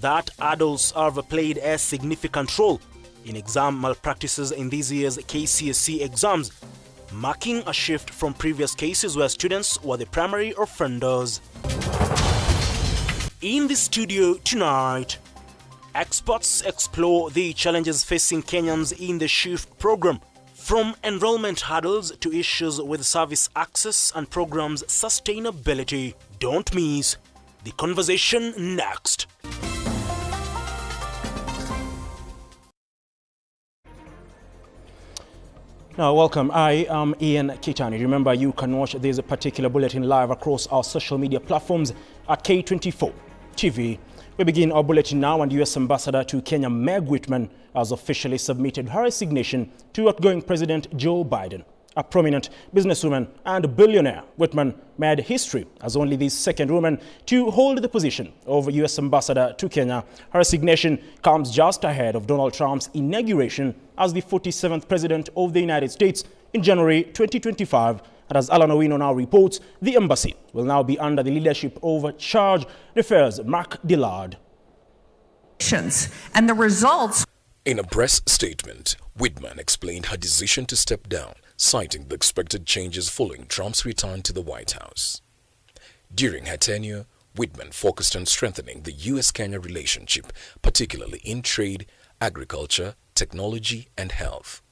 that adults have played a significant role in exam malpractices in this year's KCSE exams, marking a shift from previous cases where students were the primary offenders. In the studio tonight, experts explore the challenges facing Kenyans in the SHIFT program, from enrollment hurdles to issues with service access and programs sustainability. Don't miss the conversation next. Now, welcome. I am Ian Kitani. Remember, you can watch this particular bulletin live across our social media platforms at K24 TV. We begin our bulletin now, and U.S. Ambassador to Kenya Meg Whitman has officially submitted her resignation to outgoing President Joe Biden. A prominent businesswoman and billionaire, Whitman made history as only the second woman to hold the position of U.S. Ambassador to Kenya. Her resignation comes just ahead of Donald Trump's inauguration as the 47th President of the United States in January 2025. And as Alan Owino now reports, the embassy will now be under the leadership of Charge d'Affaires Mark Dillard. And the results. In a press statement, Whitman explained her decision to step down, citing the expected changes following Trump's return to the White House. During her tenure, Whitman focused on strengthening the U.S.-Kenya relationship, particularly in trade, agriculture, technology, and health.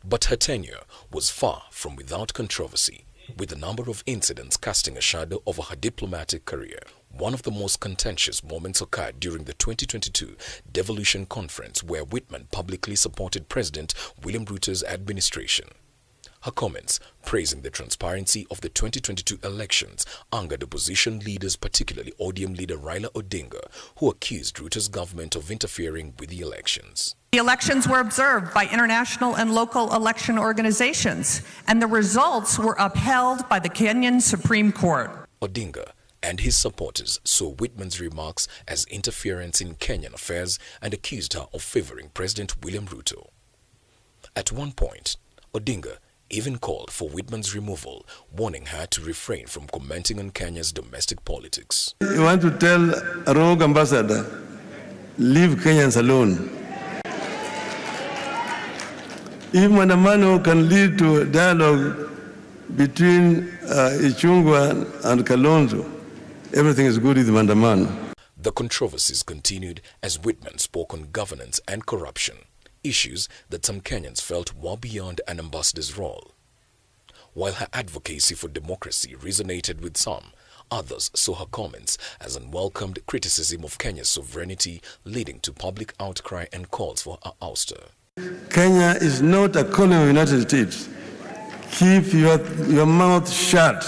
But her tenure was far from without controversy, with a number of incidents casting a shadow over her diplomatic career. One of the most contentious moments occurred during the 2022 Devolution Conference, where Whitman publicly supported President William Ruto's administration. Her comments praising the transparency of the 2022 elections angered opposition leaders, particularly ODM leader Raila Odinga, who accused Ruto's government of interfering with the elections. The elections were observed by international and local election organizations, and the results were upheld by the Kenyan Supreme Court. Odinga and his supporters saw Whitman's remarks as interference in Kenyan affairs and accused her of favoring President William Ruto. At one point, Odinga even called for Whitman's removal, warning her to refrain from commenting on Kenya's domestic politics. You want to tell a rogue ambassador, leave Kenyans alone. If Mandamano can lead to a dialogue between Ichungwa and Kalonzo, everything is good with Mandamano. The controversies continued as Whitman spoke on governance and corruption, issues that some Kenyans felt were beyond an ambassador's role. While her advocacy for democracy resonated with some, others saw her comments as unwelcomed criticism of Kenya's sovereignty, leading to public outcry and calls for her ouster. Kenya is not a colony of the United States. Keep your mouth shut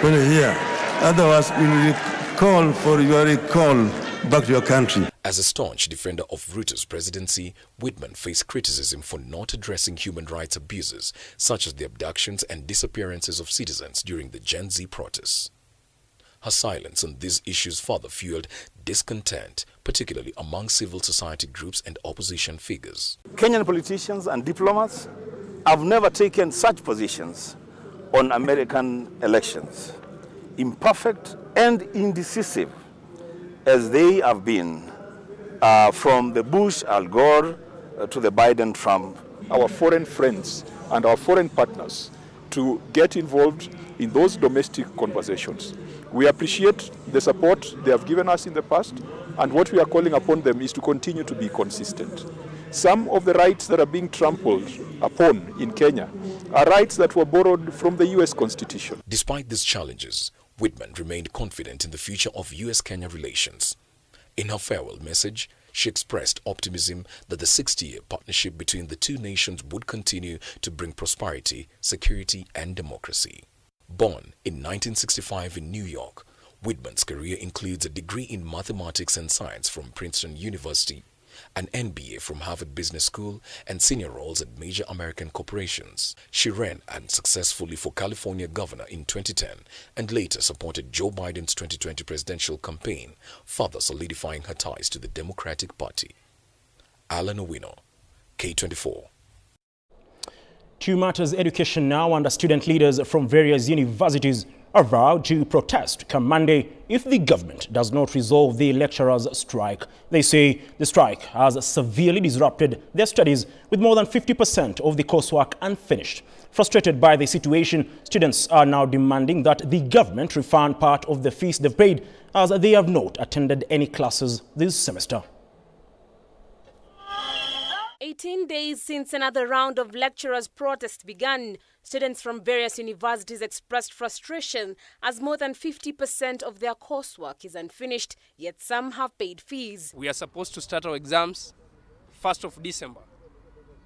when you're here. Otherwise, we will call for your recall back to your country. As a staunch defender of Ruto's presidency, Whitman faced criticism for not addressing human rights abuses, such as the abductions and disappearances of citizens during the Gen Z protests. Her silence on these issues further fueled discontent, particularly among civil society groups and opposition figures. Kenyan politicians and diplomats have never taken such positions on American elections, imperfect and indecisive as they have been, from the Bush, Al Gore, to the Biden-Trump. Our foreign friends and our foreign partners to get involved in those domestic conversations. We appreciate the support they have given us in the past, and what we are calling upon them is to continue to be consistent. Some of the rights that are being trampled upon in Kenya are rights that were borrowed from the U.S. Constitution. Despite these challenges, Whitman remained confident in the future of U.S.-Kenya relations. In her farewell message, she expressed optimism that the 60-year partnership between the two nations would continue to bring prosperity, security, and democracy. Born in 1965 in New York, Whitman's career includes a degree in mathematics and science from Princeton University, an MBA from Harvard Business School, and senior roles at major American corporations. She ran unsuccessfully for California governor in 2010 and later supported Joe Biden's 2020 presidential campaign, further solidifying her ties to the Democratic Party. Alan Owino, K24. To matters education now, and student leaders from various universities have vowed to protest come Monday if the government does not resolve the lecturers' strike. They say the strike has severely disrupted their studies, with more than 50% of the coursework unfinished. Frustrated by the situation, students are now demanding that the government refund part of the fees they've paid, as they have not attended any classes this semester. 18 days since another round of lecturers' protest began, students from various universities expressed frustration as more than 50% of their coursework is unfinished, yet some have paid fees. We are supposed to start our exams 1st of December,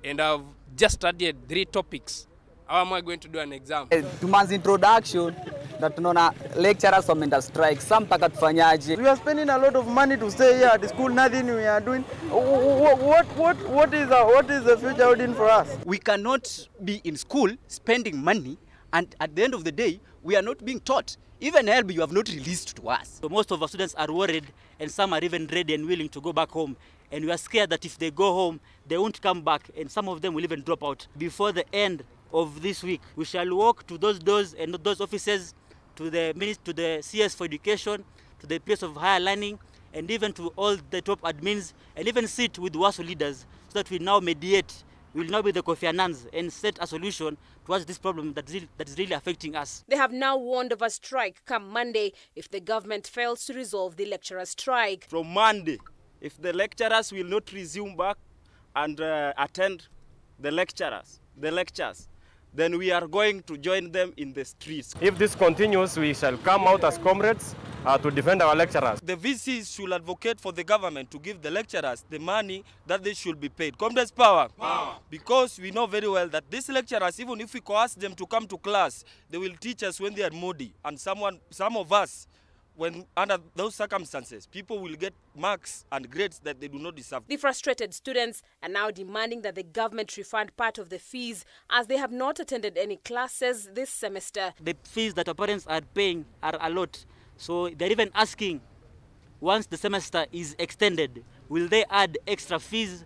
and I've just studied 3 topics. How am I going to do an exam? 2 months introduction, that tunaona lecturers wameenda strike. Some taka tufanyaje? We are spending a lot of money to stay here at the school. Nothing we are doing. What is the future holding for us? We cannot be in school spending money, and at the end of the day, we are not being taught. Even help you have not released to us. So most of our students are worried, and some are even ready and willing to go back home. And we are scared that if they go home, they won't come back, and some of them will even drop out. Before the end of this week, we shall walk to those doors and those offices, to the CS for Education, to the place of higher learning, and even to all the top admins, and even sit with WASO leaders, so that we now mediate. We will now be the Kofi Annans and set a solution towards this problem that is really affecting us. They have now warned of a strike come Monday if the government fails to resolve the lecturers' strike. From Monday, if the lecturers will not resume back and attend the lectures, then we are going to join them in the streets. If this continues, we shall come out as comrades to defend our lecturers. The VCs should advocate for the government to give the lecturers the money that they should be paid. Comrades power. Because we know very well that these lecturers, even if we coerce them to come to class, they will teach us when they are moody. And some of us, when under those circumstances, people will get marks and grades that they do not deserve. The frustrated students are now demanding that the government refund part of the fees, as they have not attended any classes this semester. The fees that our parents are paying are a lot. So they're even asking, once the semester is extended, will they add extra fees,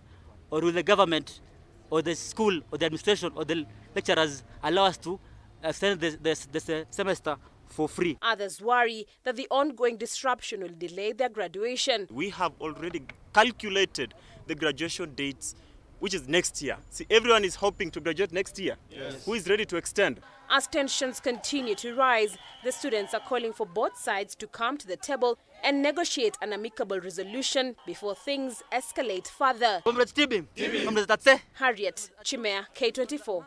or will the government or the school or the administration or the lecturers allow us to extend the semester for free? Others worry that the ongoing disruption will delay their graduation. We have already calculated the graduation dates, which is next year. See, everyone is hoping to graduate next year. Yes. Who is ready to extend? As tensions continue to rise, the students are calling for both sides to come to the table and negotiate an amicable resolution before things escalate further. Harriet Chimea, K24.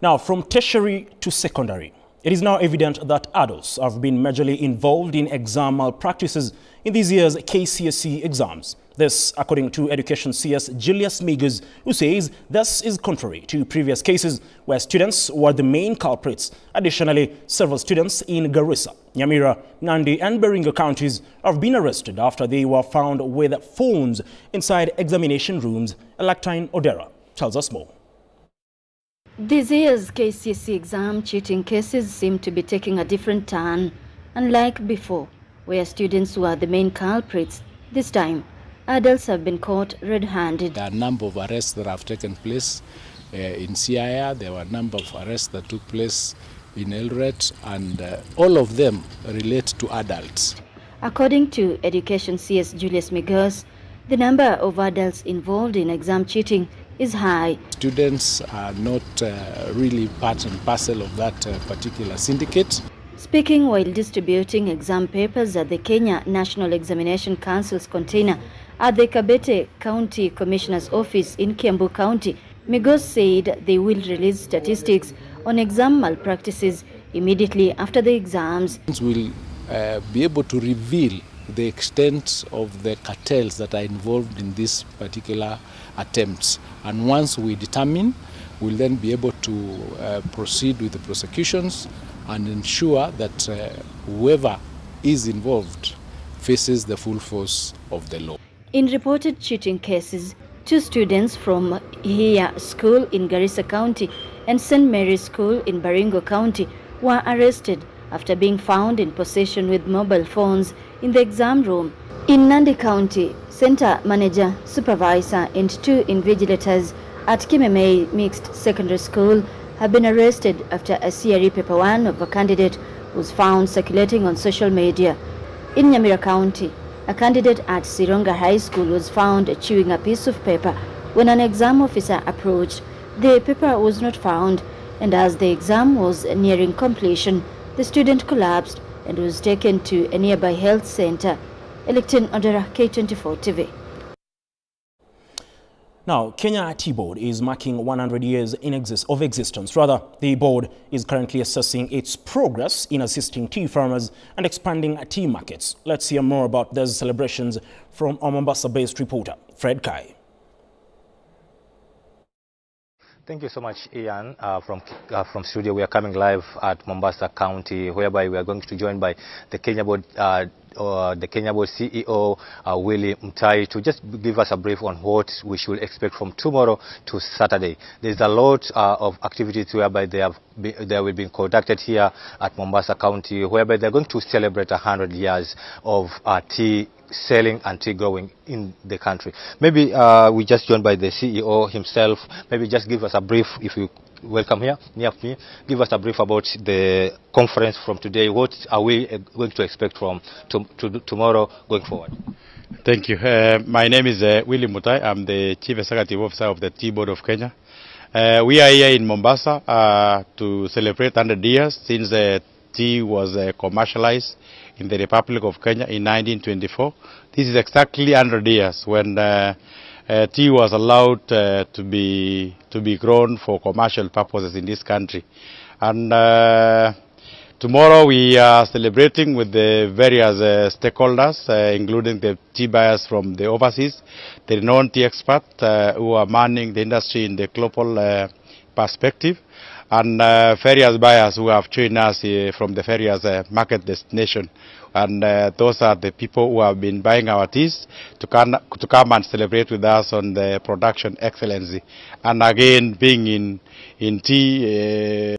Now, from tertiary to secondary, it is now evident that adults have been majorly involved in exam malpractices in this year's KCSE exams. This, according to Education CS Julius Migos, who says this is contrary to previous cases where students were the main culprits. Additionally, several students in Garissa, Nyamira, Nandi and Baringo counties have been arrested after they were found with phones inside examination rooms. Electine Odera tells us more. This year's KCSE exam cheating cases seem to be taking a different turn. Unlike before, where students were the main culprits, this time, adults have been caught red-handed. There are a number of arrests that have taken place in CIR. There were a number of arrests that took place in Eldoret, and all of them relate to adults. According to Education CS Julius Migos, the number of adults involved in exam cheating is high. Students are not really part and parcel of that particular syndicate. Speaking while distributing exam papers at the Kenya National Examination Council's container at the Kabete County Commissioner's Office in Kiambu County, Migos said they will release statistics on exam malpractices immediately after the exams. We'll be able to reveal the extent of the cartels that are involved in these particular attempts. And once we determine, we'll then be able to proceed with the prosecutions and ensure that whoever is involved faces the full force of the law. In reported cheating cases, 2 students from Hiya School in Garissa County and St. Mary's School in Baringo County were arrested after being found in possession with mobile phones in the exam room. In Nandi County, Center Manager, Supervisor and 2 invigilators at Kimemei Mixed Secondary School have been arrested after a CRE paper 1 of a candidate was found circulating on social media. In Nyamira County, a candidate at Sironga High School was found chewing a piece of paper. When an exam officer approached, the paper was not found, and as the exam was nearing completion, the student collapsed and was taken to a nearby health center. Electin Odera, K24 TV. Now, Kenya Tea Board is marking 100 years of existence. Rather, the board is currently assessing its progress in assisting tea farmers and expanding tea markets. Let's hear more about these celebrations from our Mombasa-based reporter, Fred Kai. Thank you so much, Ian. From studio, we are coming live at Mombasa County, whereby we are going to be joined by the Kenya Board CEO, Willie Mutai, to just give us a brief on what we should expect from tomorrow to Saturday. There's a lot of activities whereby they will be conducted here at Mombasa County, whereby they're going to celebrate 100 years of tea selling and tea growing in the country. Maybe we just joined by the CEO himself. Maybe just give us a brief, if you welcome here near me, give us a brief about the conference from today. What are we going to expect from tomorrow going forward? Thank you. My name is Willie Mutai. I'm the Chief Executive Officer of the Tea Board of Kenya. We are here in Mombasa to celebrate 100 years since tea was commercialized in the Republic of Kenya in 1924. This is exactly 100 years when tea was allowed to be grown for commercial purposes in this country. And tomorrow we are celebrating with the various stakeholders, including the tea buyers from the overseas, the renowned tea experts who are manning the industry in the global perspective, and various buyers who have joined us from the various market destination. And those are the people who have been buying our teas to come and celebrate with us on the production excellency. And again, being in tea,